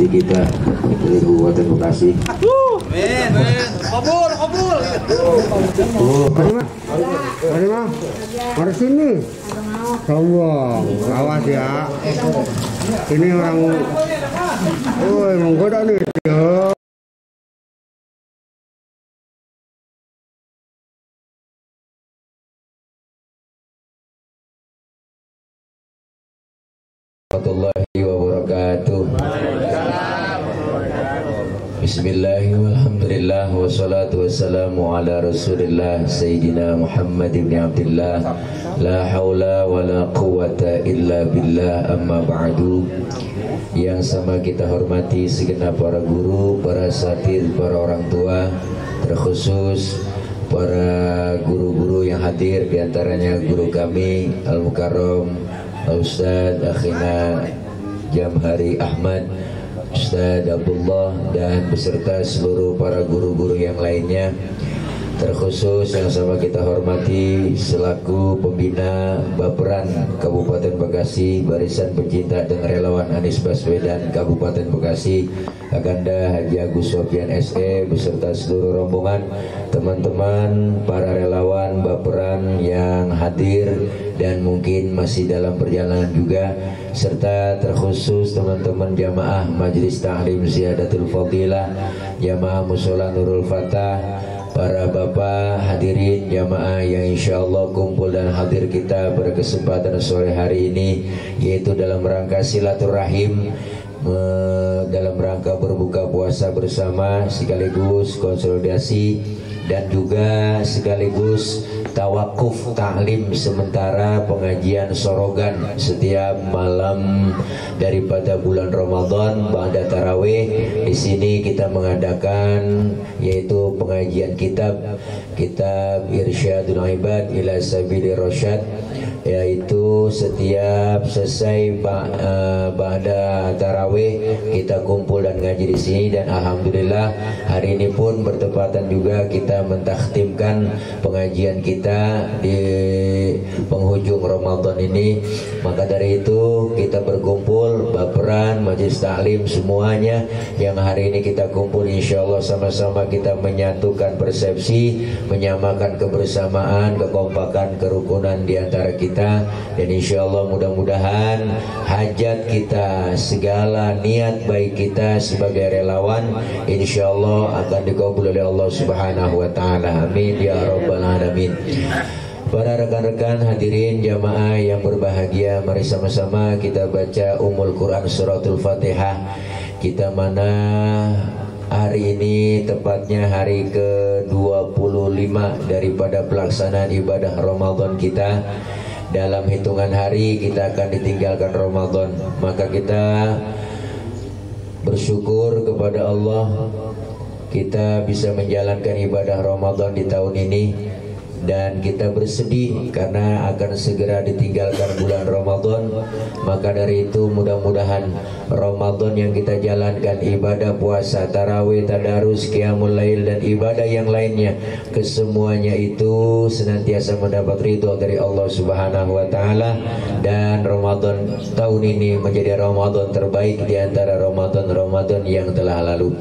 kita dari Kabupaten Bekasi. Amin. Kabul. Mari sini. Sombong, awas ya. Ini orang, menggoda nih. Yo. Warahmatullahi wabarakatuh. Bismillahirrahmanirrahim. Wassalatu wassalamu ala rasulillah Sayyidina Muhammad ibn Abdillah. La hawla wa la quwwata illa billah, amma ba'du. Yang sama kita hormati segenap para guru, para asatidz, para orang tua, terkhusus para guru-guru yang hadir, diantaranya guru kami Al-Mukarram Ustadz Akhina Jamhari Ahmad, Ustadz Abdullah, dan beserta seluruh para guru-guru yang lainnya. Terkhusus yang sama kita hormati selaku pembina Baperan Kabupaten Bekasi, Barisan Pencinta dan Relawan Anies Baswedan Kabupaten Bekasi, Aganda Haji Agus Sofyan SE beserta seluruh rombongan, teman-teman para relawan Baperan yang hadir dan mungkin masih dalam perjalanan juga, serta terkhusus teman-teman jamaah Majelis Ta'lim Ziyadatul Fadilah, jamaah Mushola Nurul Fatah, para bapak hadirin jamaah yang insya Allah kumpul dan hadir kita pada kesempatan sore hari ini, yaitu dalam rangka silaturahim, dalam rangka berbuka puasa bersama, sekaligus konsolidasi dan juga sekaligus tawakuf ta'lim sementara pengajian sorogan setiap malam daripada bulan Ramadan ba'da tarawih. Di sini kita mengadakan yaitu pengajian kitab Irsyadul Ibad ila Sabili Rasyad, yaitu setiap selesai ba'da tarawih kita kumpul dan ngaji di sini. Dan alhamdulillah hari ini pun bertepatan juga kita mentakhtimkan pengajian kita di penghujung Ramadan ini. Maka dari itu kita berkumpul Baperan, Majelis Ta'lim semuanya yang hari ini kita kumpul, insya Allah sama-sama kita menyatukan persepsi, menyamakan kebersamaan, kekompakan, kerukunan di antara kita. Dan insya Allah mudah-mudahan hajat kita, segala niat baik kita sebagai relawan, insya Allah akan dikabul oleh Allah Subhanahu wa ta'ala. Amin ya rabbal alamin. Para rekan-rekan hadirin jamaah yang berbahagia, mari sama-sama kita baca Ummul Quran Suratul Fatihah. Kita mana hari ini tepatnya hari ke-25 daripada pelaksanaan ibadah Ramadan kita. Dalam hitungan hari kita akan ditinggalkan Ramadan. Maka kita bersyukur kepada Allah kita bisa menjalankan ibadah Ramadan di tahun ini. Dan kita bersedih karena akan segera ditinggalkan bulan Ramadan. Maka dari itu mudah-mudahan Ramadan yang kita jalankan, ibadah puasa, tarawih, tadarus, qiyamul lail dan ibadah yang lainnya, kesemuanya itu senantiasa mendapat ridho dari Allah Subhanahu wa ta'ala. Dan Ramadan tahun ini menjadi Ramadan terbaik di antara Ramadan-Ramadan yang telah lalu.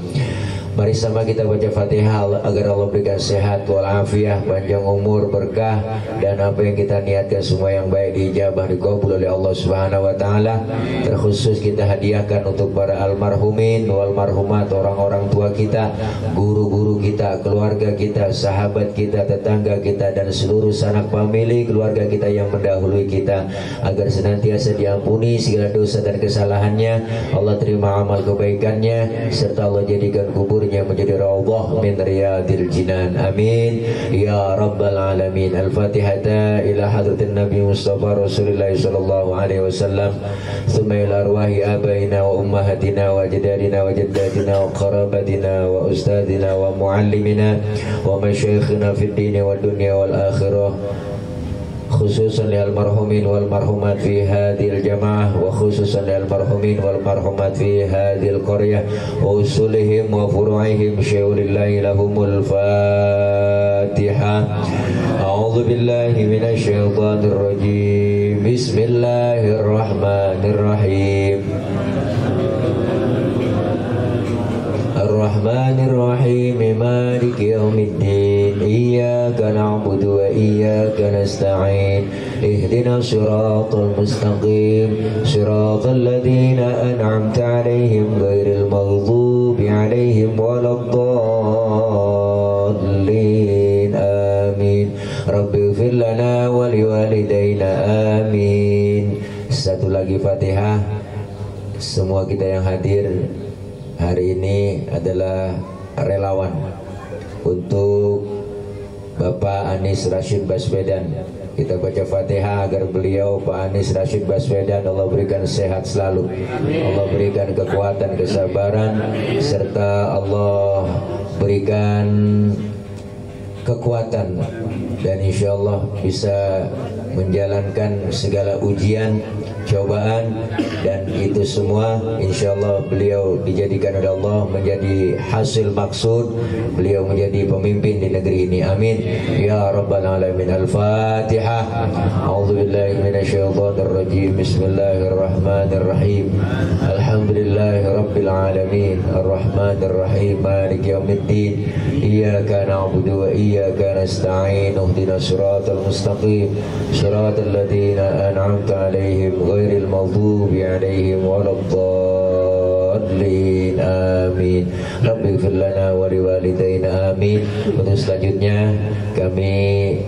Mari sama kita baca Fatihah agar Allah berikan sehat walafiat, panjang umur, berkah, dan apa yang kita niatkan semua yang baik diijabah, dikabul oleh Allah Subhanahu wa ta'ala. Terkhusus kita hadiahkan untuk para almarhumin wal marhumat, orang-orang tua kita, guru-guru kita, keluarga kita, sahabat kita, tetangga kita, dan seluruh sanak famili keluarga kita yang mendahului kita, agar senantiasa diampuni segala dosa dan kesalahannya. Allah terima amal kebaikannya, serta Allah jadikan kubur menjadi raudhah min riyadil jinan. Amin ya rabbal alamin. Al-Fatihata ila hadratin Nabi Mustafa Rasulullah sallallahu alaihi wasallam, thumma ila arwahi abaina wa ummahatina wa ajdadina wa jaddatina wa qarabatina wa ustadina wa muallimina wa masyayikhina fid dini wad dunya wal akhirah, khususan lil marhumin wal marhumat fi hadhil jamaah, wa khususan lil marhumin wal marhumat fi hadhil qaryah wa usulihim wa furu'ihim syaulillahi lahumul Fatihah. A'udzu billahi minasy syaithanir rajim. Bismillahirrahmanirrahim. yaumiddin. Iyyaka na'budu wa iyyaka nasta'in. Ihdinas siratal mustaqim, siratal ladzina an'amta 'alaihim ghairil maghdubi 'alaihim waladdallin. Amin. Rabbighfir lana wa liwalidayna. Amin. Satu lagi Fatihah. Semua kita yang hadir hari ini adalah relawan untuk Bapak Anies Rashid Baswedan. Kita baca Fatihah agar beliau, Pak Anies Rashid Baswedan, Allah berikan sehat selalu, Allah berikan kekuatan, kesabaran, serta Allah berikan kekuatan, dan insya Allah bisa menjalankan segala ujian, cobaan, dan itu semua insya Allah beliau dijadikan oleh Allah menjadi hasil maksud beliau menjadi pemimpin di negeri ini. Amin ya rabbal alamin. Al-Fatihah. A'udzubillahi minasyaitonir rajim. Bismillahirrahmanirrahim. Alhamdulillahi rabbil alamin. Arrahmanir rahim. Maliki yaumiddin. Iyyaka na'budu wa iyyaka nasta'in. Ihdinas siratal mustaqim, siratal ladzina an'amta 'alaihim ghairil maghdubi 'alaihim waladdallin. Amin. Rabbighfir lana wa liwalidayna. Amin. Untuk selanjutnya kami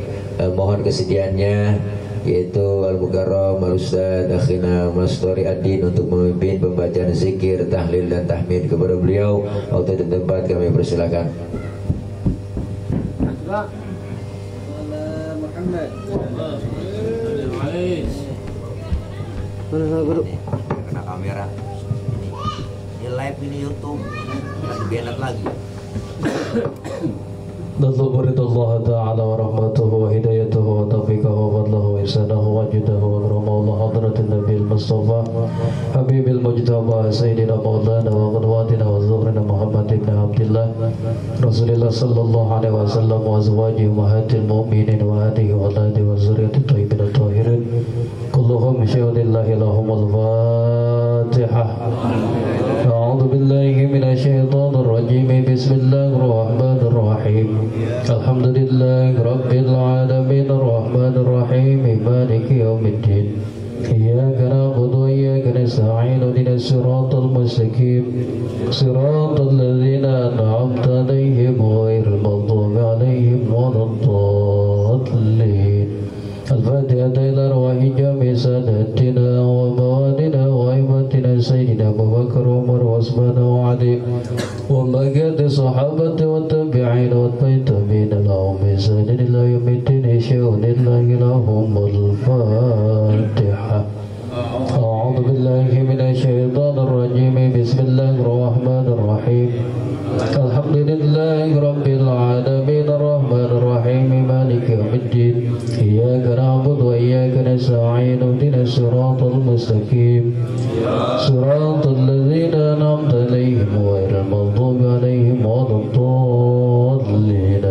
mohon kesediaannya yaitu Al-Mukarram Al-Ustaz Akhina Mas Tori Ad-Din untuk memimpin pembacaan zikir, tahlil dan tahmid. Kepada beliau waktu dan tempat kami persilakan. Muhammad. Mana guru? Kena kamera. Ini live, ini YouTube. Masih belat lagi. نطلب رضا الله تعالى ورحمته وهدايته وتوفيقه وفضله وإحسانه وجوده وكرمه الله حضرة النبي المصطفى حبيب المجتبى سيدنا مولانا وقدوتنا وزهرنا محمد بن عبد الله رسول الله صلى الله عليه وسلم وأزواجه أمهات المؤمنين وآله وأولاده وذريته الطيبين الطاهرين كلهم شهود الله لهم. الفاتحة. أعوذ بالله من الشيطان الرجيم. بسم الله الرحمن الرحيم. الحمد لله رب العالمين الرحمن الرحيم مالك يوم الدين. إياك نعبد وإياك نستعين اهدنا الصراط المستقيم صراط الذين أنعمت عليهم غير المغضوب عليهم ولا الضالين. الفاتحة إلى أرواح جميع ساداتنا وموالينا وأئمتنا سيدنا أبو بكر وعمر وعثمان وعلي وبقية الصحابة والتابعين والتابعين لهم بإحسان إلى يوم الدين. شهود الله لهم. الفاتحة. أعوذ بالله من الشيطان الرجيم. بسم الله الرحمن الرحيم. الحمد لله رب العالمين الرحمن الرحيم مالك يوم الدين. إياك نعبد وإياك نستعين اهدنا الصراط المستقيم صراط الذين أنعمت عليهم غير المغضوب عليهم ولا الضالين.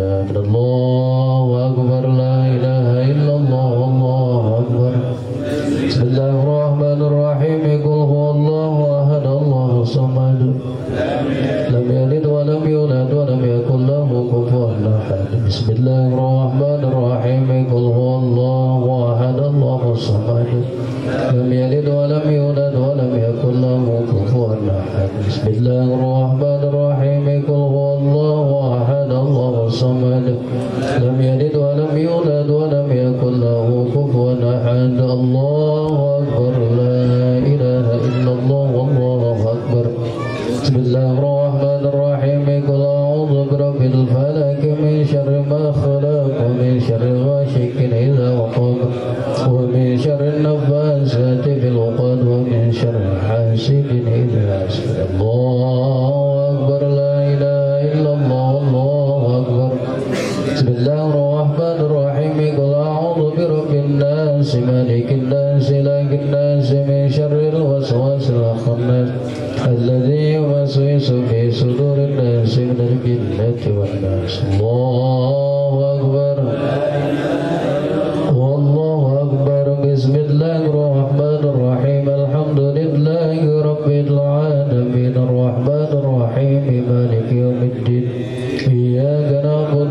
الله أكبر. لا إله إلا الله. الله أكبر. بسم الله الرحمن الرحيم. قل هو الله أحد الله الصمد لم يلد ولم يولد ولم يكن له كفوا أحد. بسم الله الرحمن الرحيم. قل هو الله أحد الله الصمد لم يلد ولم يولد ولم يكن له كفوا أحد. بسم الله الرحمن الرحيم. قل هو الله أحد الله الصمد لم يلد ولم يولد ولم يكن له كفوا أحد. الله أكبر. لا إله إلا الله. والله أكبر. بسم الله الرحمن الرحيم. قل أعوذ برب الفلك من شر ما خلق ومن شر غاشق إذا وقب ومن شر النفاثات في العقد ومن شر حاسد إذا حسد. الله أكبر. لا إله إلا الله. الله أكبر. بسم الله الرحمن الرحيم. قل أعوذ برب الناس مالك الناس إله الناس من شر الوسواس الخناس الذي يوسوس في صدور الناس من الجنة والناس. الله أكبر. والله أكبر. بسم الله الرحمن الرحيم. الحمد لله رب العالمين الرحمن الرحيم مالك يوم الدين. إياك نعبد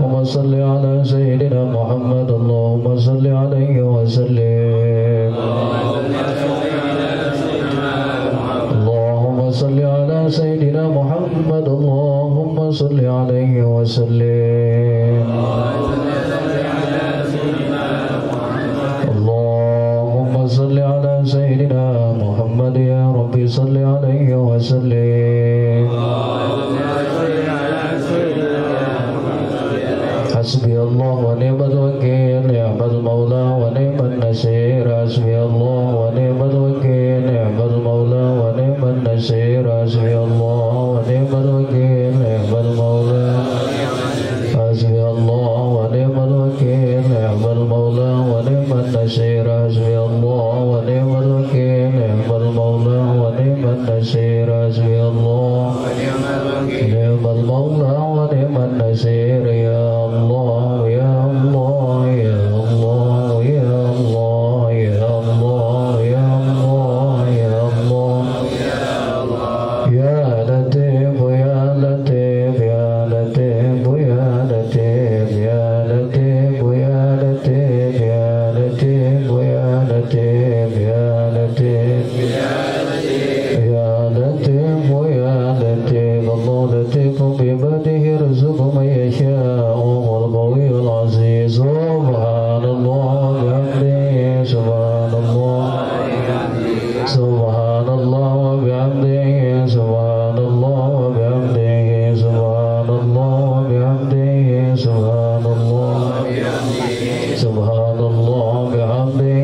صل على سيدنا محمد اللهم صل عليه وسلم اللهم صل على سيدنا محمد يا ربي صل عليه وسلم حسبي الله ونعم الوكيل نعم المولى ونعم النصير حسبي الله ونعم الوكيل نعم المولى ونعم النصير حسبي الله ونعم الوكيل نعم المولى حسبي الله ونعم الوكيل نعم المولى ونعم النصير حسبي الله ونعم الوكيل نعم المولى ونعم النصير حسبي الله نعم المولى ونعم النصير يا الله يا الله يا الله يا الله يا الله يا الله يا الله يا لطيف يا لطيف يا لطيف يا لطيف يا لطيف يا لطيف يا لطيف يا لطيف يا لطيف يا لطيف يا لطيف الله لطيف بعباده يرزق من يشاء وهو القوي العزيز سبحان الله وبحمده سبحان الله سبحان الله وبحمده سبحان الله وبحمده سبحان الله وبحمده سبحان الله سبحان الله وبحمده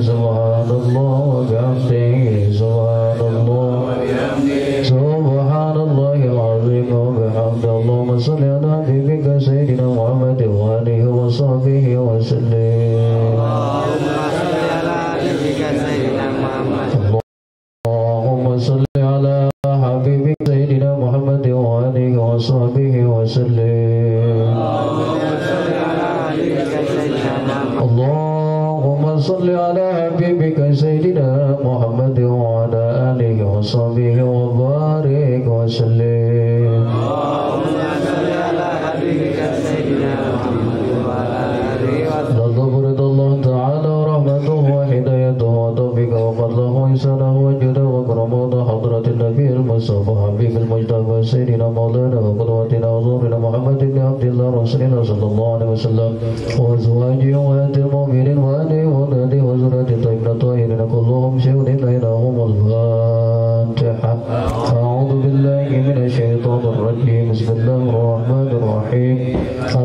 سبحان الله وبحمده سبحان الله سبحان الله العظيم وبحمده اللهم صل على حبيبك سيدنا محمد وآله وصحبه وسلم اللهم صل على حبيبك سيدنا محمد وآله وصحبه وسلم اللهم صل على حبيبك سيدنا محمد وعلى آله وصحبه وبارك وسلم رضا الله تعالى ورحمته وهدايته وتوفيقه وفضله وإحسانه وجوده وكرمه حضرة النبي المصطفى حبيب المجتبى سيدنا مولانا وقدوتنا وزورنا محمد بن عبد الله رسول الله صلى الله عليه وسلم وأزواجه وأهل المؤمنين وآله وأولاده وزريته الطيبين الطاهرين كلهم شهود لهم الفاتحة أعوذ بالله من الشيطان الرجيم بسم الله الرحمن الرحيم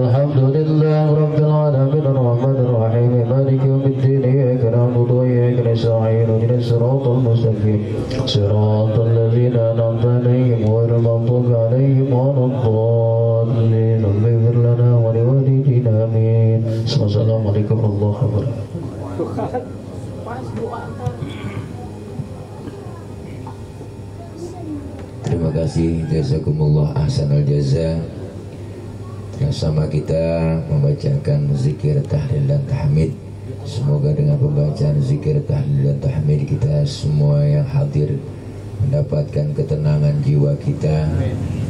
الحمد لله رب العالمين الرحمن الرحيم مالك يوم الدين إياك نعبد وإياك نستعين اهدنا الصراط المستقيم صراط الذين أنعمت عليهم غير المغضوب عليهم ولا الضالين رب اغفر لنا ولوالدينا آمين السلام عليكم ورحمة الله وبركاته. Terima kasih, jazakumullah ahsanal jaza. Sama kita membacakan zikir tahlil dan tahmid. Semoga dengan pembacaan zikir tahlil dan tahmid kita semua yang hadir mendapatkan ketenangan jiwa kita,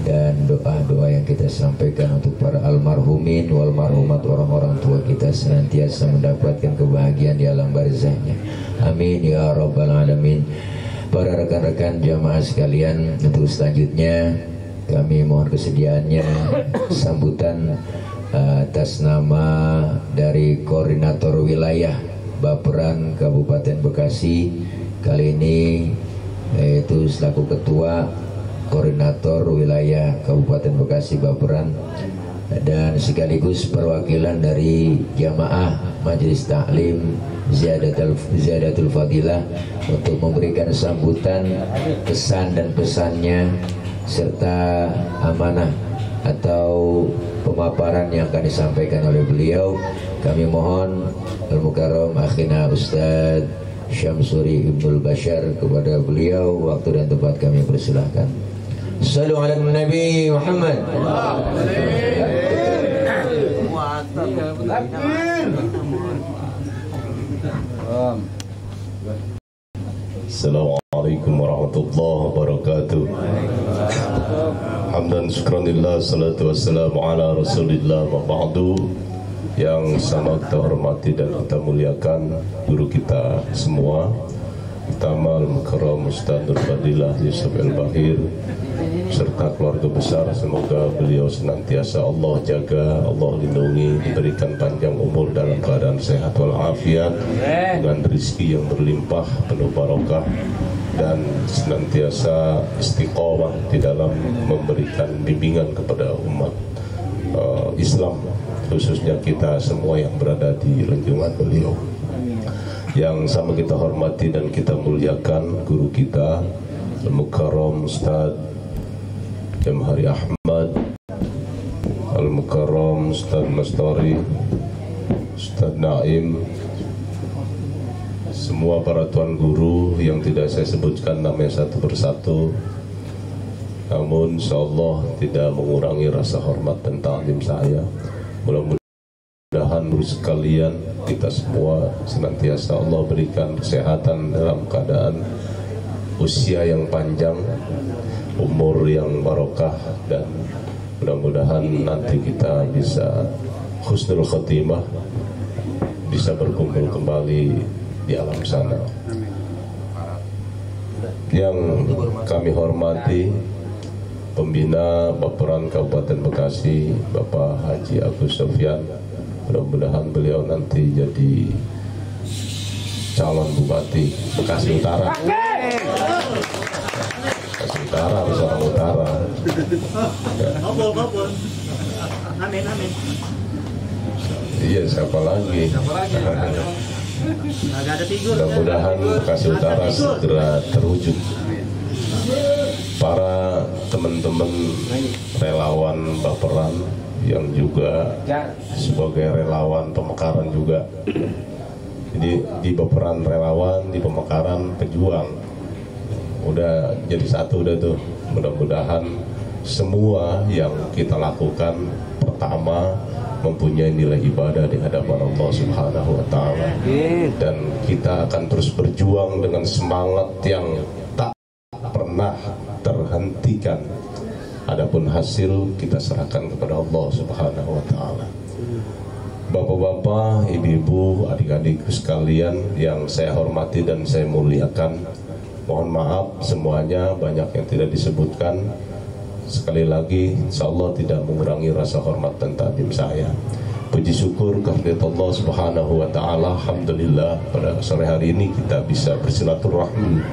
dan doa-doa yang kita sampaikan untuk para almarhumin wal marhumat, orang-orang tua kita senantiasa mendapatkan kebahagiaan di alam barzahnya. Amin ya rabbal alamin. Para rekan-rekan jamaah sekalian, untuk selanjutnya kami mohon kesediaannya sambutan atas nama dari Koordinator Wilayah Baperan Kabupaten Bekasi. Kali ini yaitu selaku Ketua Koordinator Wilayah Kabupaten Bekasi Baperan, dan sekaligus perwakilan dari jamaah Majelis Taklim Ziyadatul Fadilah untuk memberikan sambutan, kesan dan pesannya serta amanah atau pemaparan yang akan disampaikan oleh beliau. Kami mohon Al-Mukarram Akhina Ustadz Syamsuri Ibnul Bashar, kepada beliau waktu dan tempat kami persilahkan. Sallu ala Nabi Muhammad. Assalamualaikum warahmatullahi wabarakatuh. Hamdan syukranillah, salatu wassalamu ala rasulillah wa ba'du. Yang sangat kita hormati dan kita muliakan guru kita semua, pertama Al-Mukarram Ustaz Nur Fadilah Yusuf El-Bahir serta keluarga besar, semoga beliau senantiasa Allah jaga, Allah lindungi, diberikan panjang umur dalam keadaan sehat walafiat, dengan rezeki yang berlimpah penuh barokah, dan senantiasa istiqomah di dalam memberikan bimbingan kepada umat Islam, khususnya kita semua yang berada di lingkungan beliau. Yang sama kita hormati dan kita muliakan guru kita Al-Mukarram Ustaz M. Hari Ahmad, Al-Mukarram Ustaz Mastari, Ustaz Naim, semua para tuan guru yang tidak saya sebutkan namanya satu persatu, namun insyaallah tidak mengurangi rasa hormat dan ta'zim saya. Mudah-mudahan guru sekalian, kita semua senantiasa Allah berikan kesehatan dalam keadaan usia yang panjang, umur yang barokah, dan mudah-mudahan nanti kita bisa husnul khotimah, bisa berkumpul kembali di alam sana. Yang kami hormati Pembina Baperan Kabupaten Bekasi Bapak Haji Agus Sofyan, mudah-mudahan beliau nanti jadi calon Bupati Bekasi Utara. Bekasi Utara, orang Utara. Ya. Amin, amin. Iya, siapa lagi? Mudah-mudahan Bekasi Utara segera terwujud. Para teman-teman relawan Baperan yang juga sebagai relawan pemekaran juga. Jadi di Baperan relawan, di pemekaran pejuang. Udah jadi satu udah tuh. Mudah-mudahan semua yang kita lakukan pertama mempunyai nilai ibadah di hadapan Allah Subhanahu wa taala. Dan kita akan terus berjuang dengan semangat yang tak pernah terhentikan. Adapun hasil kita serahkan kepada Allah Subhanahu wa taala. Bapak-bapak, ibu-ibu, adik-adikku sekalian yang saya hormati dan saya muliakan, mohon maaf semuanya banyak yang tidak disebutkan. Sekali lagi, insyaallah tidak mengurangi rasa hormat dan ta'zim saya. Puji syukur kehadirat Allah Subhanahu wa taala. Alhamdulillah pada sore hari ini kita bisa bersilaturahmi,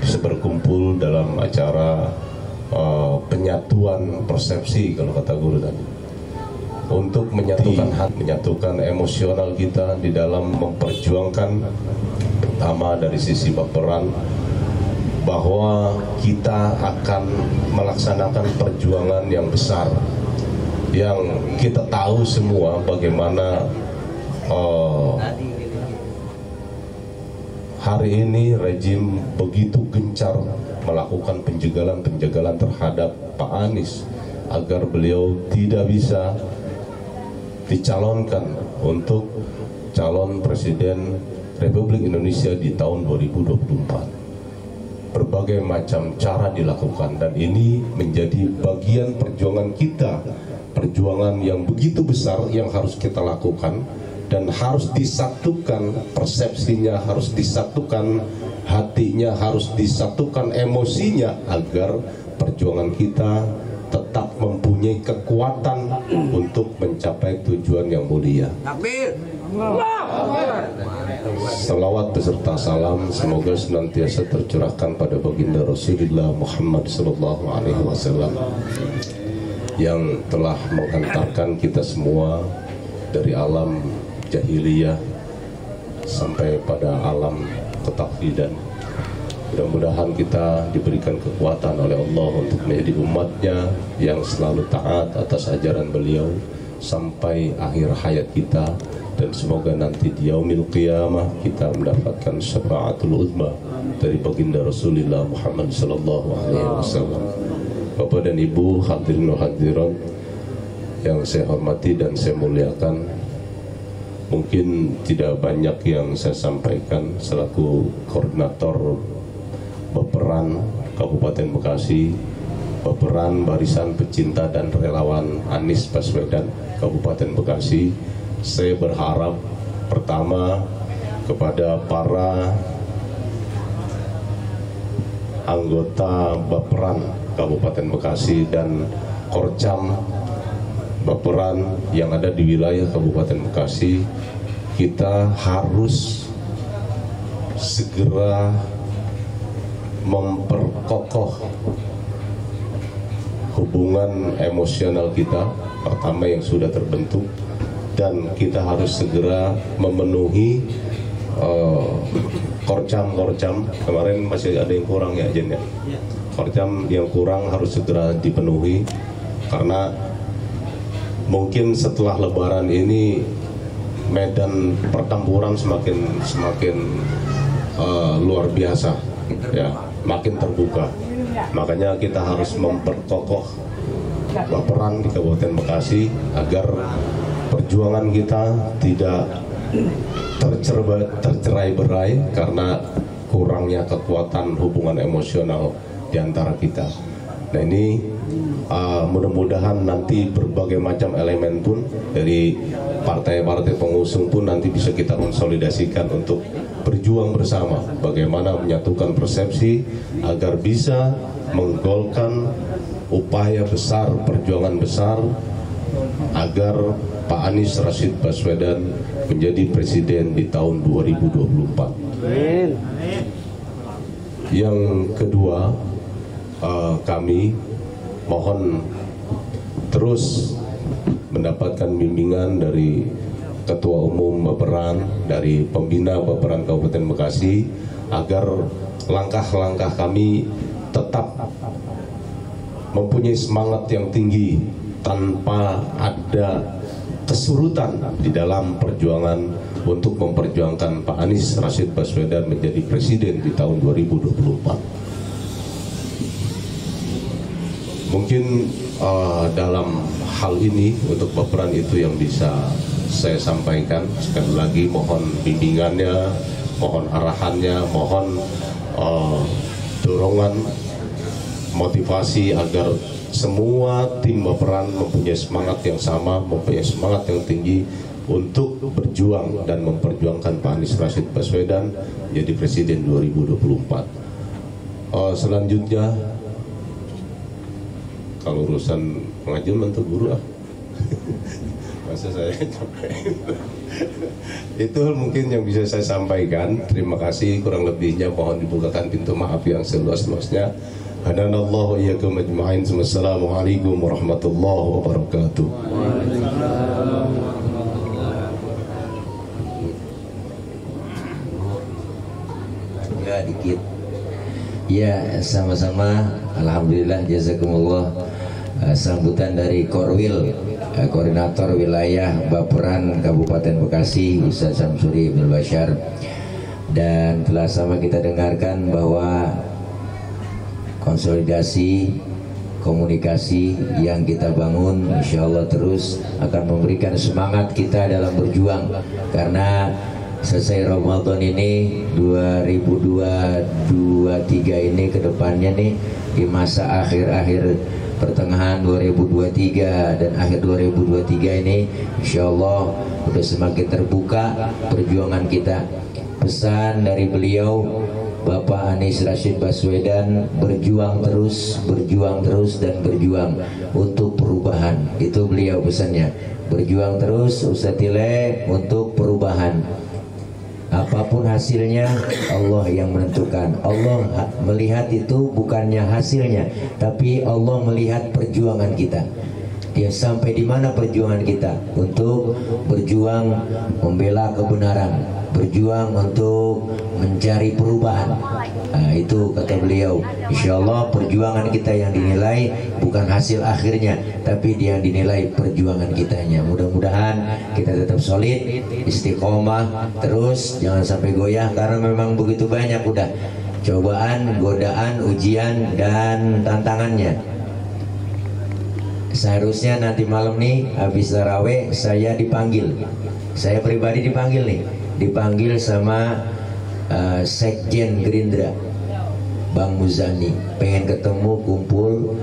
bisa berkumpul dalam acara penyatuan persepsi kalau kata guru tadi, untuk menyatukan hati, menyatukan emosional kita di dalam memperjuangkan, pertama dari sisi Baperan, bahwa kita akan melaksanakan perjuangan yang besar, yang kita tahu semua bagaimana hari ini rejim begitu gencar melakukan penjagalan terhadap Pak Anies agar beliau tidak bisa dicalonkan untuk calon Presiden Republik Indonesia di tahun 2024. Berbagai macam cara dilakukan, dan ini menjadi bagian perjuangan kita, perjuangan yang begitu besar yang harus kita lakukan, dan harus disatukan persepsinya, harus disatukan hatinya, harus disatukan emosinya, agar perjuangan kita tetap mempunyai kekuatan untuk mencapai tujuan yang mulia. Salawat beserta salam semoga senantiasa tercurahkan pada baginda Rasulullah Muhammad sallallahu alaihi wasallam yang telah menghantarkan kita semua dari alam jahiliyah sampai pada alam ketakwhidan. Mudah-mudahan kita diberikan kekuatan oleh Allah untuk menjadi umatnya yang selalu taat atas ajaran beliau sampai akhir hayat kita, dan semoga nanti di yaumil qiyamah kita mendapatkan syafaatul uzma dari baginda Rasulullah Muhammad sallallahu alaihi wasallam. Bapak dan Ibu, hadirin dan hadirat yang saya hormati dan saya muliakan, mungkin tidak banyak yang saya sampaikan selaku koordinator Baperan Kabupaten Bekasi, Baperan Barisan Pecinta dan Relawan Anies Baswedan Kabupaten Bekasi. Saya berharap pertama kepada para anggota Baperan Kabupaten Bekasi dan Korcam Baperan yang ada di wilayah Kabupaten Bekasi, kita harus segera memperkokoh hubungan emosional kita pertama yang sudah terbentuk, dan kita harus segera memenuhi korcam kemarin masih ada yang kurang ya Jen ya, korcam yang kurang harus segera dipenuhi, karena mungkin setelah Lebaran ini medan pertempuran semakin luar biasa ya, makin terbuka. Makanya kita harus memperkokoh Baperan di Kabupaten Bekasi agar perjuangan kita tidak tercerai-berai karena kurangnya kekuatan hubungan emosional di antara kita. Nah ini mudah-mudahan nanti berbagai macam elemen pun dari partai-partai pengusung pun nanti bisa kita konsolidasikan untuk berjuang bersama bagaimana menyatukan persepsi agar bisa menggolkan upaya besar, perjuangan besar agar Pak Anies Rashid Baswedan menjadi presiden di tahun 2024. Yang kedua, kami mohon terus mendapatkan bimbingan dari Ketua Umum Baperan, dari pembina Baperan Kabupaten Bekasi, agar langkah-langkah kami tetap mempunyai semangat yang tinggi tanpa ada kesurutan di dalam perjuangan untuk memperjuangkan Pak Anies Rashid Baswedan menjadi presiden di tahun 2024. Mungkin dalam hal ini untuk Baperan itu yang bisa saya sampaikan. Sekali lagi mohon bimbingannya, mohon arahannya, mohon dorongan, motivasi agar semua tim Baperan mempunyai semangat yang sama, mempunyai semangat yang tinggi untuk berjuang dan memperjuangkan Pak Anies Rashid Baswedan jadi presiden 2024. Selanjutnya, kalau urusan pengajian untuk guru masa saya capek. Itu mungkin yang bisa saya sampaikan. Terima kasih, kurang lebihnya mohon dibukakan pintu maaf yang seluas-luasnya. Hadanallahu wa iyyakum ajma'in. Wassalamualaikum warahmatullahi wabarakatuh. Ya dikit. Ya sama-sama. Alhamdulillah, jazakumullah. Sambutan dari Korwil, Koordinator Wilayah Baperan Kabupaten Bekasi, Ustaz Samsuri Ibn Bashar. Dan telah sama kita dengarkan bahwa konsolidasi, komunikasi yang kita bangun insya Allah terus akan memberikan semangat kita dalam berjuang. Karena selesai Ramadan ini 2023 ini kedepannya nih, di masa akhir-akhir pertengahan 2023 dan akhir 2023 ini insya Allah sudah semakin terbuka perjuangan kita. Pesan dari beliau Bapak Anies Rashid Baswedan, berjuang terus dan berjuang untuk perubahan. Itu beliau pesannya, berjuang terus Ustaz Tile untuk perubahan. Apapun hasilnya Allah yang menentukan. Allah melihat itu bukannya hasilnya, tapi Allah melihat perjuangan kita. Dia sampai di mana perjuangan kita untuk berjuang membela kebenaran, berjuang untuk mencari perubahan. Nah, itu kata beliau. Insya Allah perjuangan kita yang dinilai bukan hasil akhirnya, tapi yang dinilai perjuangan kitanya. Mudah-mudahan kita tetap solid, istiqomah terus, jangan sampai goyah, karena memang begitu banyak udah cobaan, godaan, ujian dan tantangannya. Seharusnya nanti malam nih habis tarawih saya dipanggil, saya pribadi dipanggil nih, dipanggil sama Sekjen Gerindra Bang Muzani, pengen ketemu kumpul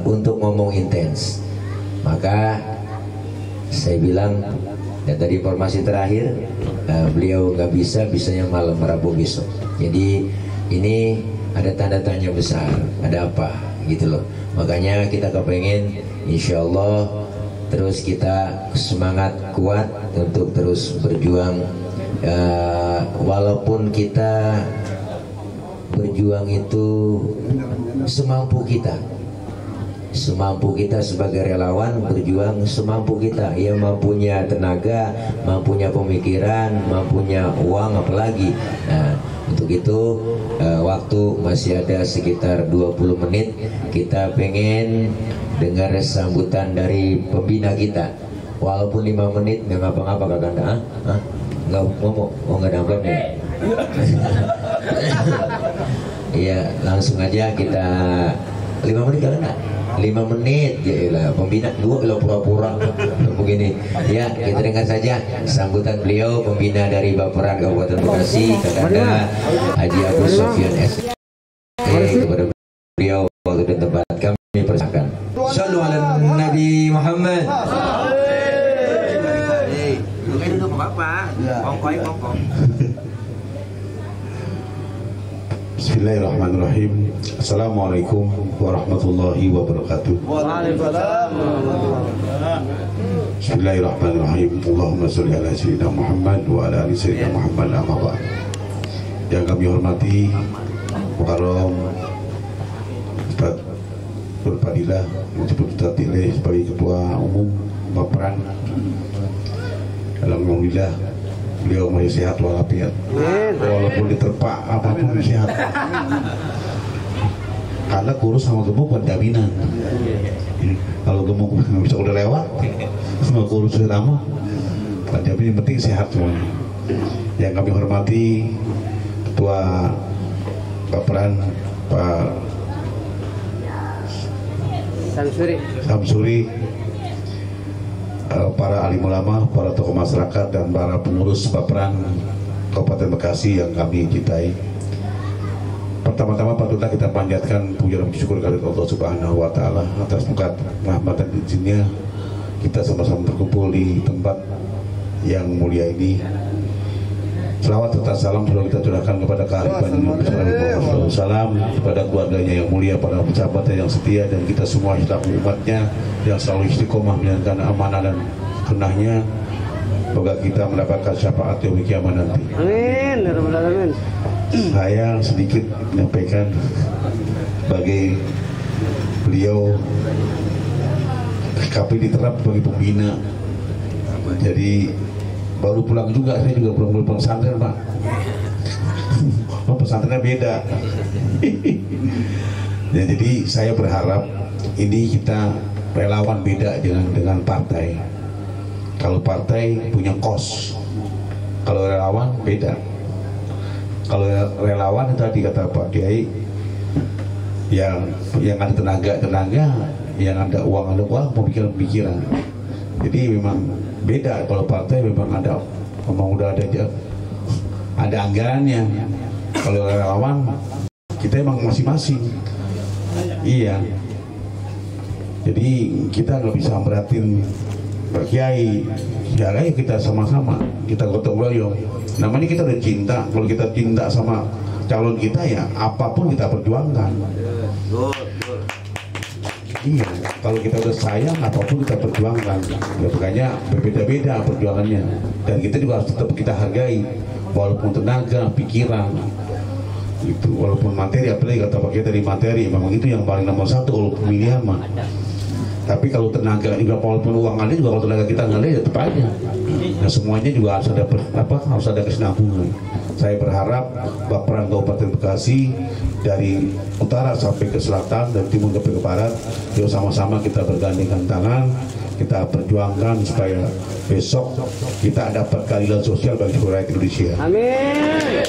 untuk ngomong intens. Maka saya bilang, dan tadi informasi terakhir beliau nggak bisa, bisanya malam Rabu besok. Jadi ini ada tanda tanya besar, ada apa gitu loh. Makanya kita kepengen insya Allah terus kita semangat kuat untuk terus berjuang, walaupun kita berjuang itu semampu kita sebagai relawan, berjuang semampu kita, ya mampunya tenaga, mampunya pemikiran, mampunya uang, apalagi. Nah, untuk itu waktu masih ada sekitar 20 menit, kita pengen dengar sambutan dari pembina kita. Walaupun 5 menit nggak ngapa-ngapa Kakanda, nggak ngomong, nggak ada amplopnya. Iya, langsung aja kita 5 menit kan enggak? 5 menit ya lah, pembina dua kalau pura-pura begini. Ya, kita dengar saja sambutan beliau, pembina dari Baperan Kabupaten Bekasi, Kakanda Haji Abu Sofyan S. Kepada beliau waktu dan tempat kami persilakan. Shallu ala Nabi Muhammad. Bismillahirrahmanirrahim. Assalamualaikum warahmatullahi wabarakatuh. Bismillahirrahmanirrahim. Allahumma sholli ala sayyidina Muhammad wa ala ali sayyidina Muhammad, amma ba'd. Yang kami hormati Mukarram Ustaz Berfadilah Ustaz Tileh sebagai Ketua Umum Baperan. Alhamdulillah beliau masih sehat walafiat, walaupun diterpa apapun sehat. Karena kurus sama gemuk bukan jaminan. Kalau gemuk bisa udah lewat, sama kurus sudah lama, bukan jaminan, yang penting sehat semuanya. Yang kami hormati Ketua Baperan Pak Samsuri, para alim ulama, para tokoh masyarakat, dan para pengurus Baperan Kabupaten Bekasi yang kami cintai. Pertama-tama patutlah kita panjatkan puja dan syukur kepada Allah Subhanahu wa Ta'ala atas berkat rahmat dan izinnya kita sama-sama berkumpul di tempat yang mulia ini. Selawat serta salam selalu kita curahkan kepada kearifan salam kepada keluarganya yang mulia, para sahabatnya yang setia, dan kita semua selaku umatnya yang selalu istiqomah menjalankan amanah dan sunnahnya. Semoga kita mendapatkan syafaat yaumil kiamat nanti. Amin. Amin. Saya sedikit menyampaikan sebagai beliau KP diterap sebagai pembina. Jadi baru pulang juga, saya juga belum pulang pesantren Pak. Pesantrennya beda. Ya, jadi saya berharap ini kita relawan beda dengan partai. Kalau partai punya kos, kalau relawan beda. Kalau relawan itu tadi kata Pak Kiai, yang ada tenaga, yang ada uang, pemikiran. Jadi memang beda. Kalau partai memang udah ada anggarannya. Kalau relawan kita emang masing-masing. Iya. Jadi kita nggak bisa meratin Pak Kiai. Ya kita sama-sama, kita gotong royong. Namanya kita udah cinta. Kalau kita cinta sama calon kita, ya apapun kita perjuangkan. Iya, kalau kita udah sayang, apapun kita perjuangkan. Ya, makanya berbeda-beda perjuangannya. Dan kita juga harus tetap kita hargai, walaupun tenaga, pikiran, gitu. Walaupun materi, apalagi kata Pak Kiai tadi materi, memang itu yang paling nomor satu kalau pemilihan mah. Tapi kalau tenaga juga, walaupun uang ada juga, kalau tenaga kita nggak ada, ya tetap aja. Nah, semuanya juga harus ada kesinambungan. Saya berharap Baperan Kabupaten Bekasi dari utara sampai ke selatan dan timur sampai ke barat, yuk sama-sama kita bergandengan tangan, kita perjuangkan supaya besok kita dapat keadilan sosial bagi seluruh rakyat Indonesia. Amin.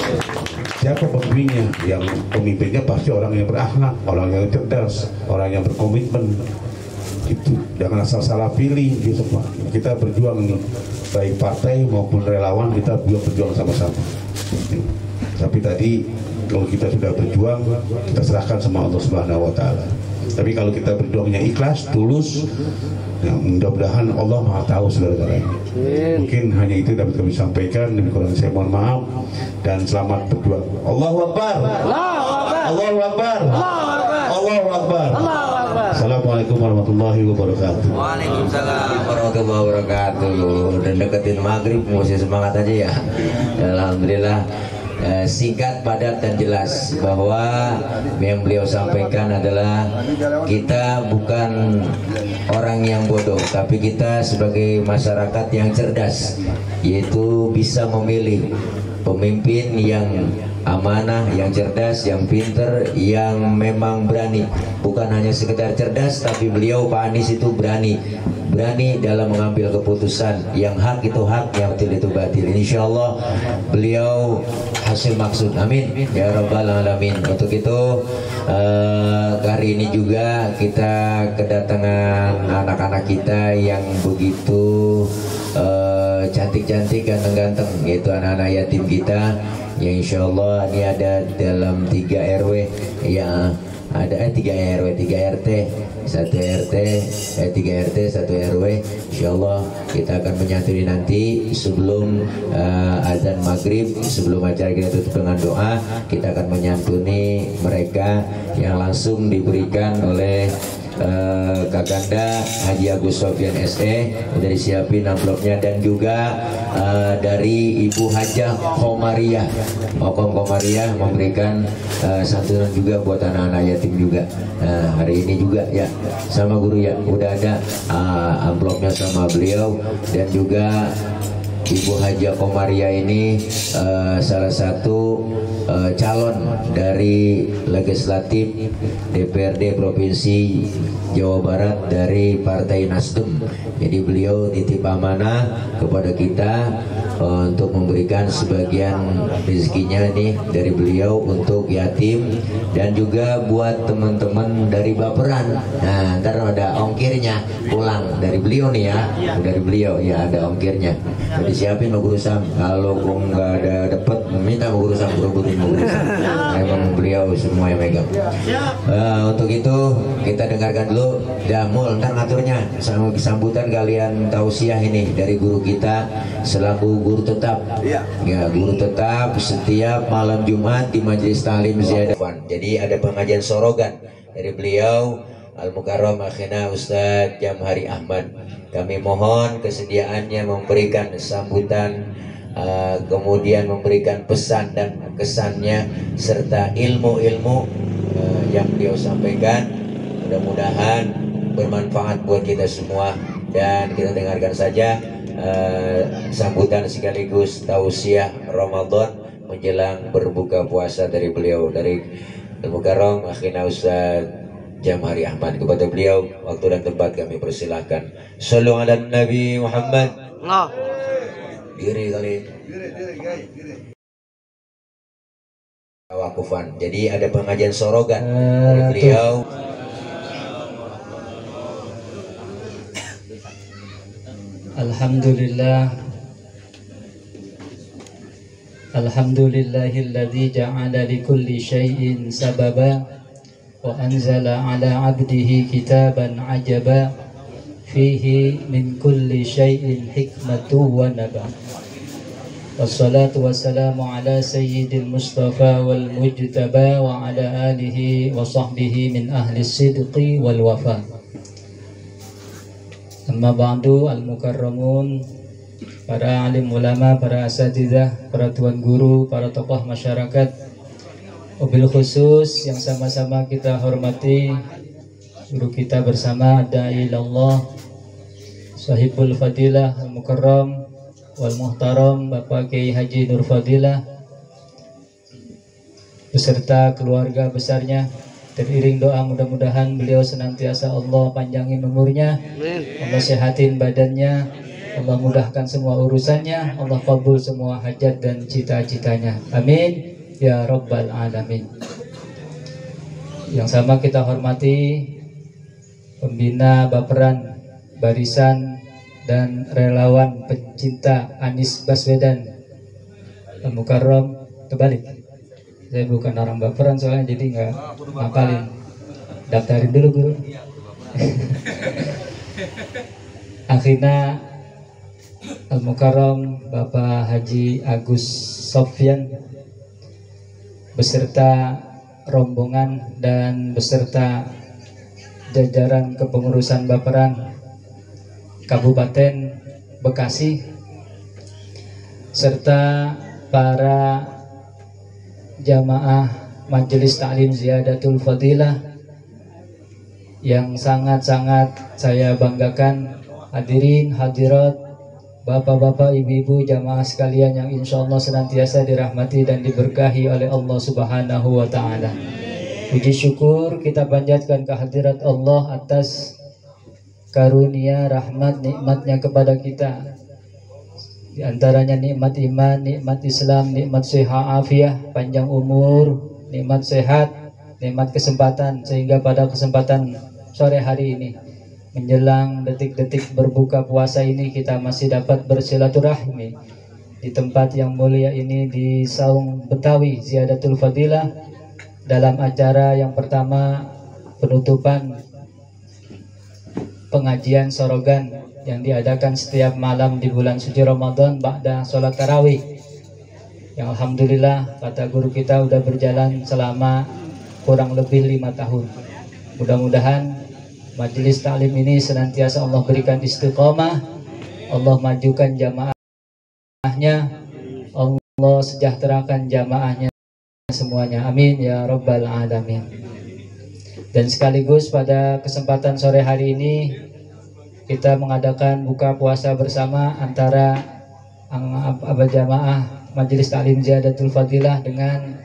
Siapa pemimpinnya? Yang pemimpinnya pasti orang yang berakhlak, orang yang cerdas, orang yang berkomitmen. Gitu. Jangan asal salah pilih gitu Pak. Kita berjuang nih, baik partai maupun relawan, kita berjuang sama-sama. Tapi tadi kalau kita sudah berjuang, kita serahkan sama Allah Subhanahu wa Ta'ala. Tapi kalau kita berjuangnya ikhlas, tulus, ya mudah-mudahan Allah Maha tahu segala-galanya. Mungkin hanya itu dapat kami sampaikan. Lebih kurang saya mohon maaf dan selamat berjuang. Allahu Akbar. Allahu Akbar. Allahu Akbar. Assalamualaikum warahmatullahi wabarakatuh. Waalaikumsalam warahmatullahi wabarakatuh. Dan deketin maghrib mesti semangat aja ya. Alhamdulillah. Singkat, padat dan jelas bahwa yang beliau sampaikan adalah kita bukan orang yang bodoh, tapi kita sebagai masyarakat yang cerdas, yaitu bisa memilih pemimpin yang amanah, yang cerdas, yang pinter, yang memang berani. Bukan hanya sekedar cerdas, tapi beliau Pak Anies itu berani dalam mengambil keputusan. Yang hak itu hak, yang batil itu batil. Insya Allah beliau hasil maksud. Amin ya rabbal alamin. Untuk itu hari ini juga kita kedatangan anak-anak kita yang begitu cantik-cantik, ganteng-ganteng, yaitu anak-anak yatim kita yang insya Allah ini ada dalam 3 RW yang ada 3 RW, 3 RT, 1 RT, 3 RT, 1 RW. Insya Allah kita akan menyaturi nanti sebelum azan maghrib, sebelum acara kita tutup dengan doa, kita akan menyantuni mereka yang langsung diberikan oleh Kakanda Haji Agus Sofyan SE. Udah disiapin amplopnya, dan juga dari Ibu Hajah Komariah, Okom Komariah memberikan santunan juga buat anak-anak yatim juga. Hari ini juga ya sama guru ya, udah ada amplopnya sama beliau. Dan juga Ibu Hajah Komariah ini salah satu calon dari legislatif DPRD Provinsi Jawa Barat dari Partai Nasdem. Jadi beliau titip amanah kepada kita untuk memberikan sebagian rezekinya nih dari beliau untuk yatim, dan juga buat teman-teman dari Baperan. Nah, ntar ada ongkirnya pulang dari beliau nih ya, dari beliau ya ada ongkirnya. Jadi siapin mau guru Sam, kalau nggak ada dapat minta mau guru Sam, berebutin mau guru Sam. Memang beliau semua yang megang. Untuk itu kita dengarkan dulu Damul, ntar ngaturnya sambutan kalian tausiah ini dari guru kita selaku guru tetap. Ya, guru tetap setiap malam Jumat di Majelis Ta'lim Ziyadah. Jadi ada pengajian sorogan dari beliau Al-Mukarram Akhina Ustadz Jamhari Ahmad. Kami mohon kesediaannya memberikan sambutan, kemudian memberikan pesan dan kesannya serta ilmu-ilmu yang beliau sampaikan. Mudah-mudahan bermanfaat buat kita semua, dan kita dengarkan saja sambutan sekaligus tausiah Ramadan menjelang berbuka puasa dari beliau, dari Al-Mukarram Akhina Ustadz Jamhari Ahmad. Kepada beliau waktu dan tempat kami persilahkan. Sallu ala Nabi Muhammad. Diri kali. Wakufan. Jadi ada pengajian sorogan dari beliau. Alhamdulillahilladzi ja'ala likulli syai'in sababa wa anzala ala 'abdihi kitaban 'ajaba fihi min kulli syai'in hikmatu wa naba. Wassalatu wassalamu ala sayyidil mustafa wal mujtaba wa ala alihi wa sahbihi min ahli sidqi wal wafa. Amma ba'du, al-mukarramun, para alim ulama, para asatidzah, para tuan guru, para tokoh masyarakat, wabil khusus yang sama-sama kita hormati guru kita bersama Da'i ilallah Sahibul Fadilah Al-Mukarram wal Muhtaram Bapak Kiai Haji Nur Fadilah beserta keluarga besarnya. Teriring doa mudah-mudahan beliau senantiasa Allah panjangin umurnya, Allah sehatin badannya, Allah mudahkan semua urusannya, Allah kabul semua hajat dan cita-citanya. Amin ya rabbal alamin. Yang sama kita hormati pembina Baperan, barisan dan relawan pencinta Anies Baswedan Al-Mukarram. Kebalik, saya bukan orang Baperan soalnya, jadi nggak ngapalin. Daftarin dulu guru. Akhirnya Al-Mukarram Bapak Haji Agus Sofyan beserta rombongan dan beserta jajaran kepengurusan Baperan Kabupaten Bekasi serta para jamaah Majelis Ta'lim Ziyadatul Fadilah yang sangat-sangat saya banggakan, hadirin hadirat, bapak-bapak, ibu-ibu, jamaah sekalian yang insya Allah senantiasa dirahmati dan diberkahi oleh Allah Subhanahu wa Ta'ala. Puji syukur kita panjatkan kehadirat Allah atas karunia, rahmat, nikmatnya kepada kita. Di antaranya nikmat iman, nikmat Islam, nikmat sehat afiah, panjang umur, nikmat sehat, nikmat kesempatan, sehingga pada kesempatan sore hari ini menjelang detik-detik berbuka puasa ini kita masih dapat bersilaturahmi di tempat yang mulia ini, di Saung Betawi Ziyadatul Fadilah, dalam acara yang pertama penutupan pengajian sorogan yang diadakan setiap malam di bulan suci Ramadan ba'da sholat tarawih, yang alhamdulillah kata guru kita udah berjalan selama kurang lebih 5 tahun. Mudah-mudahan majelis taklim ini senantiasa Allah berikan istiqomah, Allah majukan jamaahnya, Allah sejahterakan jamaahnya semuanya, amin ya rabbal alamin. Dan sekaligus pada kesempatan sore hari ini kita mengadakan buka puasa bersama antara jamaah Majelis Ta'lim Ziyadatul Fadilah dengan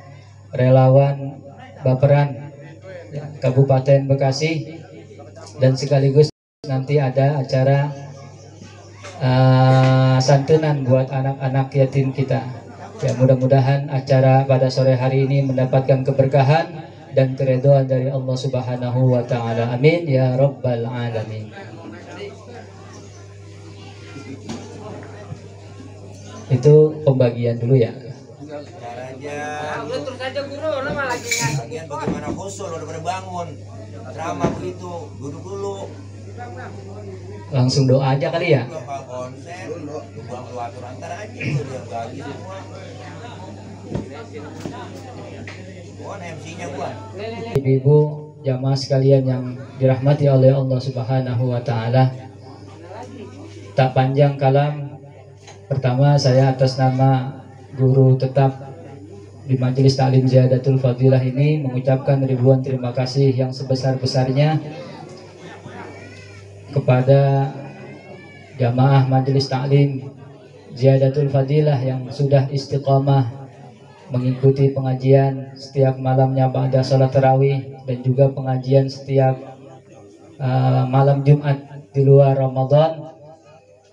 relawan Baperan Kabupaten Bekasi, dan sekaligus nanti ada acara santunan buat anak-anak yatim kita. Ya, mudah-mudahan acara pada sore hari ini mendapatkan keberkahan dan keridhaan dari Allah Subhanahu wa Ta'ala, amin ya rabbal alamin. Itu pembagian dulu ya. Terus aja guru, nama lagi bagian bagaimana khusul udah pada bangun. Drama begitu, duduk dulu. Langsung doa aja kali ya. Konsen, buang lu atur antar aja udah bagi semua. Gua MC-nya gua. Ibu-ibu, jamaah sekalian yang dirahmati oleh Allah Subhanahu wa Ta'ala, tak panjang kalam, pertama saya atas nama guru tetap di Majelis Ta'lim Ziyadatul Fadilah ini mengucapkan ribuan terima kasih yang sebesar-besarnya kepada jamaah Majelis Ta'lim Ziyadatul Fadilah yang sudah istiqamah mengikuti pengajian setiap malamnya ba'da salat tarawih, dan juga pengajian setiap malam Jumat di luar Ramadan,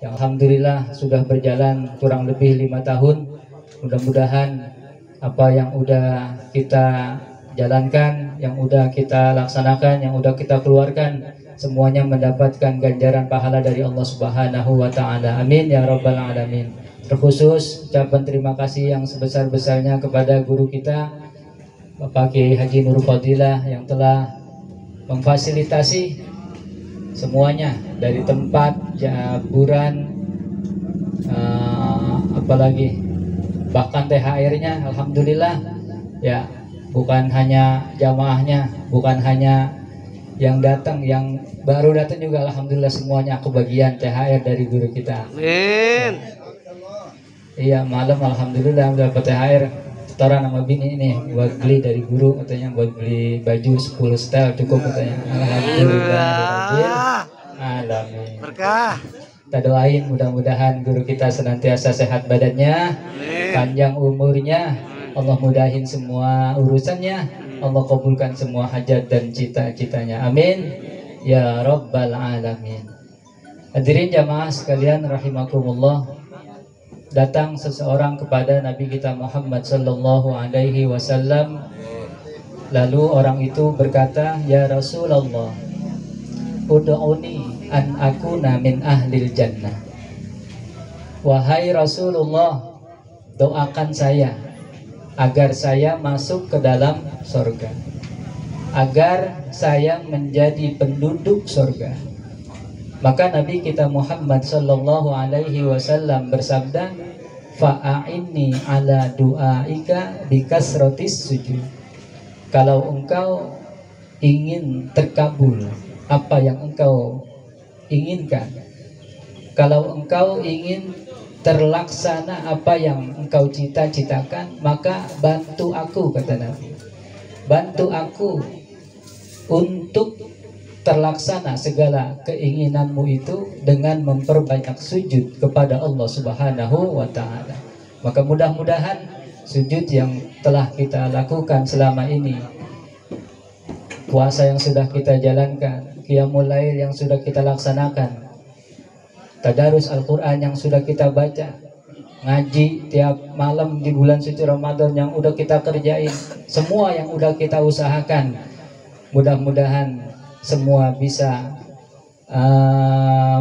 yang alhamdulillah sudah berjalan kurang lebih 5 tahun. Mudah-mudahan apa yang udah kita jalankan, yang udah kita laksanakan, yang udah kita keluarkan, semuanya mendapatkan ganjaran pahala dari Allah Subhanahu wa Ta'ala, amin ya rabbal alamin. Terkhusus ucapan terima kasih yang sebesar-besarnya kepada guru kita Bapak Kiai Haji Nur Fadilah yang telah memfasilitasi semuanya, dari tempat, jaburan, apalagi bahkan THR-nya, alhamdulillah ya, bukan hanya jamaahnya, bukan hanya yang datang, yang baru datang juga alhamdulillah semuanya kebagian THR dari guru kita. Amin. Iya, malam alhamdulillah dapat THR setoran sama bini ini buat beli dari guru, katanya buat beli baju 10 setel cukup katanya. Alhamdulillah. Alamin. Berkah. Kita doain mudah-mudahan guru kita senantiasa sehat badannya, panjang umurnya, Allah mudahin semua urusannya, Allah kabulkan semua hajat dan cita-citanya, amin ya rabbal alamin. Hadirin jamaah sekalian rahimakumullah, datang seseorang kepada Nabi kita Muhammad sallallahu alaihi wasallam, lalu orang itu berkata, ya Rasulullah, ud'uni an akuna min ahlil jannah. Wahai Rasulullah, doakan saya agar saya masuk ke dalam surga, agar saya menjadi penduduk surga. Maka Nabi kita Muhammad sallallahu alaihi wasallam bersabda, fa'a'inni ala du'aika bikasratis sujud. Kalau engkau ingin terkabul apa yang engkau inginkan, kalau engkau ingin terlaksana apa yang engkau cita-citakan, maka bantu aku, kata Nabi. Bantu aku untuk terlaksana segala keinginanmu itu dengan memperbanyak sujud kepada Allah Subhanahu wa ta'ala. Maka mudah-mudahan sujud yang telah kita lakukan selama ini, puasa yang sudah kita jalankan, qiyamul lail yang sudah kita laksanakan, tadarus Al-Quran yang sudah kita baca, ngaji tiap malam di bulan suci Ramadan yang udah kita kerjain, semua yang udah kita usahakan, mudah-mudahan semua bisa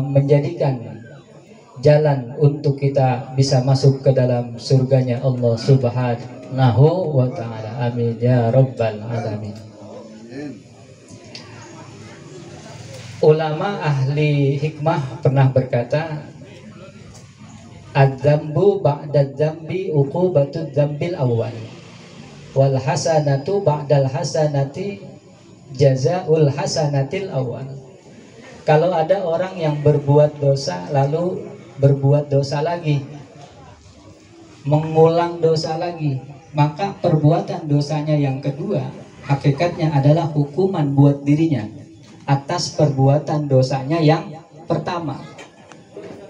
menjadikan jalan untuk kita bisa masuk ke dalam surganya Allah Subhanahu wa ta'ala. Amin ya rabbal alamin. Ulama ahli hikmah pernah berkata, "Adzambu ba'da dzambi uqubatud dzambil awal, wal hasanatu ba'dal hasanati jazaul hasanatil awal." Kalau ada orang yang berbuat dosa lalu berbuat dosa lagi, mengulang dosa lagi, maka perbuatan dosanya yang kedua hakikatnya adalah hukuman buat dirinya atas perbuatan dosanya yang pertama.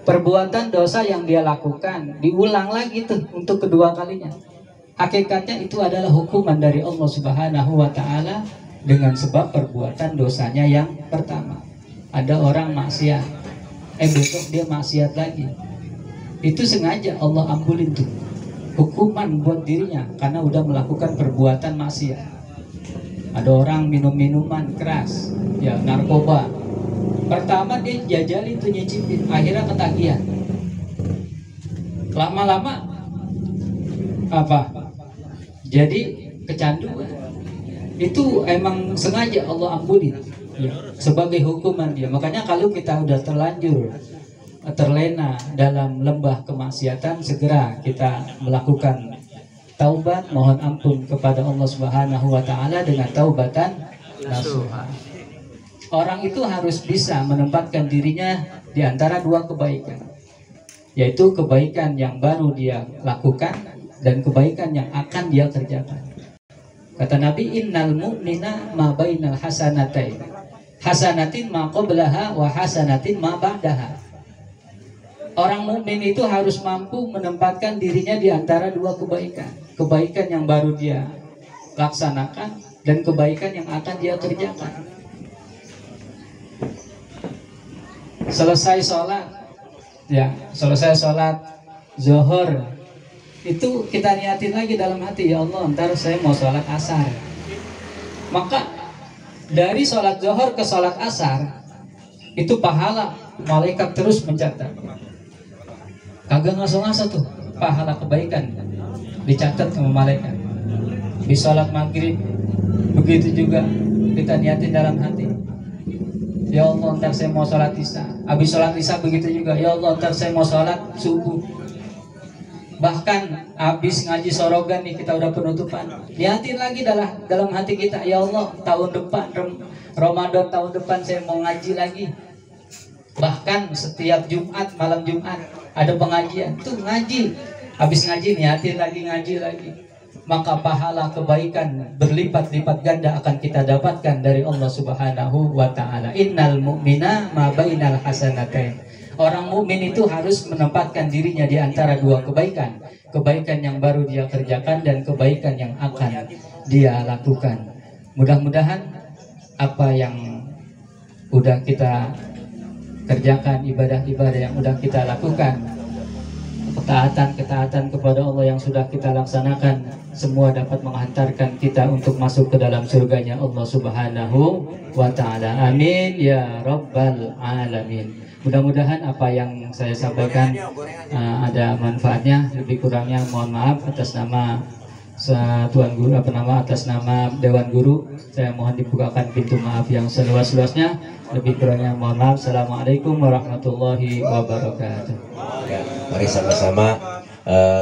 Perbuatan dosa yang dia lakukan diulang lagi tuh untuk kedua kalinya. Hakikatnya itu adalah hukuman dari Allah Subhanahu wa ta'ala dengan sebab perbuatan dosanya yang pertama. Ada orang maksiat, besok dia maksiat lagi, itu sengaja Allah ampulin tuh hukuman buat dirinya karena udah melakukan perbuatan maksiat. Ada orang minum minuman keras, ya narkoba, pertama dia jajalin tuh, nyicipin, akhirnya ketagihan, lama-lama apa? Jadi kecanduan. Itu emang sengaja Allah ampulin ya, sebagai hukuman dia. Makanya kalau kita udah terlanjur terlena dalam lembah kemaksiatan, segera kita melakukan taubat, mohon ampun kepada Allah Subhanahu wa ta'ala dengan taubatan nasuha. Orang itu harus bisa menempatkan dirinya di antara dua kebaikan, yaitu kebaikan yang baru dia lakukan dan kebaikan yang akan dia kerjakan. Kata Nabi, innal mu'mina ma bainal hasanatain, hasanatin ma qablaha wa hasanatin ma ba'daha. Orang mukmin itu harus mampu menempatkan dirinya di antara dua kebaikan, kebaikan yang baru dia laksanakan dan kebaikan yang akan dia kerjakan. Selesai sholat, ya, selesai sholat zuhur, itu kita niatin lagi dalam hati, ya Allah, ntar saya mau sholat asar. Maka dari sholat zuhur ke sholat asar itu pahala malaikat terus mencatat. Kagak ngasih-ngasih tuh pahala kebaikan dicatat sama malaikat. Di sholat maghrib begitu juga kita niatin dalam hati, ya Allah, ntar saya mau sholat isya. Habis sholat isya begitu juga, ya Allah, ntar saya mau sholat subuh. Bahkan habis ngaji sorogan nih, kita udah penutupan, niatin lagi dalam hati kita, ya Allah, tahun depan Ramadan tahun depan saya mau ngaji lagi. Bahkan setiap Jumat, malam Jumat ada pengajian, tuh ngaji. Habis ngaji niatin lagi, ngaji lagi. Maka pahala kebaikan berlipat-lipat ganda akan kita dapatkan dari Allah Subhanahu wa ta'ala. Innal mu'mina ma bainal hasanatain. Orang mukmin itu harus menempatkan dirinya di antara dua kebaikan, kebaikan yang baru dia kerjakan dan kebaikan yang akan dia lakukan. Mudah-mudahan apa yang udah kita kerjakan, ibadah-ibadah yang udah kita lakukan, ketaatan kepada Allah yang sudah kita laksanakan, semua dapat menghantarkan kita untuk masuk ke dalam surganya Allah Subhanahu wa ta'ala. Amin ya rabbal alamin. Mudah-mudahan apa yang saya sampaikan ada manfaatnya. Lebih kurangnya mohon maaf atas nama Tuan Guru, atas nama Dewan Guru, saya mohon dibukakan pintu maaf yang seluas-luasnya. Lebih kurangnya mohon maaf. Assalamualaikum warahmatullahi wabarakatuh. Ya, mari sama-sama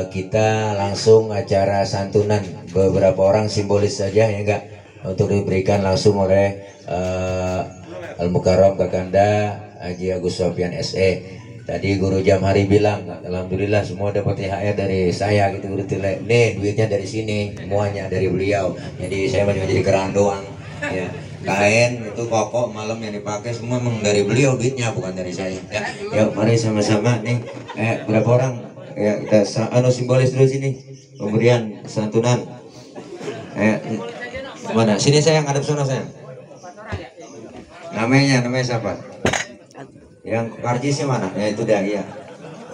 kita langsung acara santunan beberapa orang simbolis saja, ya enggak? untuk diberikan langsung oleh Al-Mukarram Kakanda Haji Agus Sofyan SE. Tadi Guru Jamhari bilang, alhamdulillah semua dapat THR dari saya gitu Guru Tile. Nih duitnya dari sini, semuanya dari beliau. Jadi saya cuma jadi keran doang. Ya. Kain itu koko malam yang dipakai semua memang dari beliau duitnya, bukan dari saya. Ya, yuk mari sama-sama nih. Berapa orang? Ya kita simbolis dulu sini. Pemberian santunan. Mana? Sini sayang, hadap sana sayang. Namanya siapa? Yang karcisnya mana? Ya itu dah ya.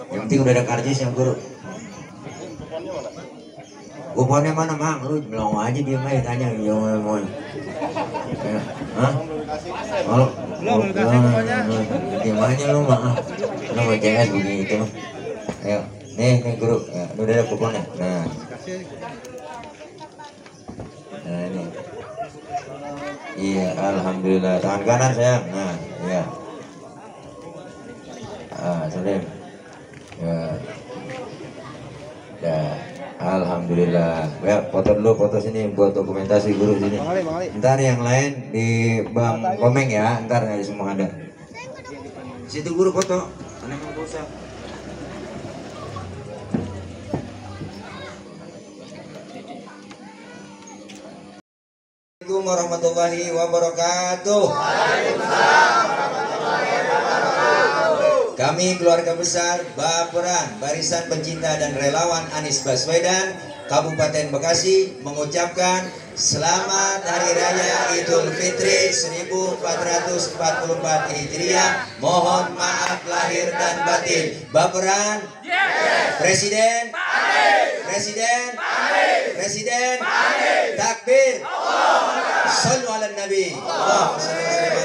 Yang penting udah ada karcisnya Guru. Kuponnya mana Mang? Lu belum aja dia main tanya mau. Ya. Hah? Oh, gimana lu Mang? Lu mau CS begitu. Ayo, nih Guru. Ya, udah ada kuponnya. Nah ini. Iya, alhamdulillah. Tangan kanan sayang. Nah, iya. Salim. Ya, alhamdulillah. Ya, foto dulu, foto sini buat dokumentasi Guru sini. Ntar yang lain di Bang Komeng ya, ntar ya semua ada. Situ Guru foto. Mana yang bosan? Assalamualaikum warahmatullahi wabarakatuh. Kami keluarga besar Baperan, Barisan Pencinta dan Relawan Anies Baswedan, Kabupaten Bekasi mengucapkan Selamat Hari Raya Idul Fitri 1444 Hijriah. Mohon maaf lahir dan batin. Baperan, Presiden, Presiden, Presiden, takbir, sallu ala nabi. Allahumma shalli ala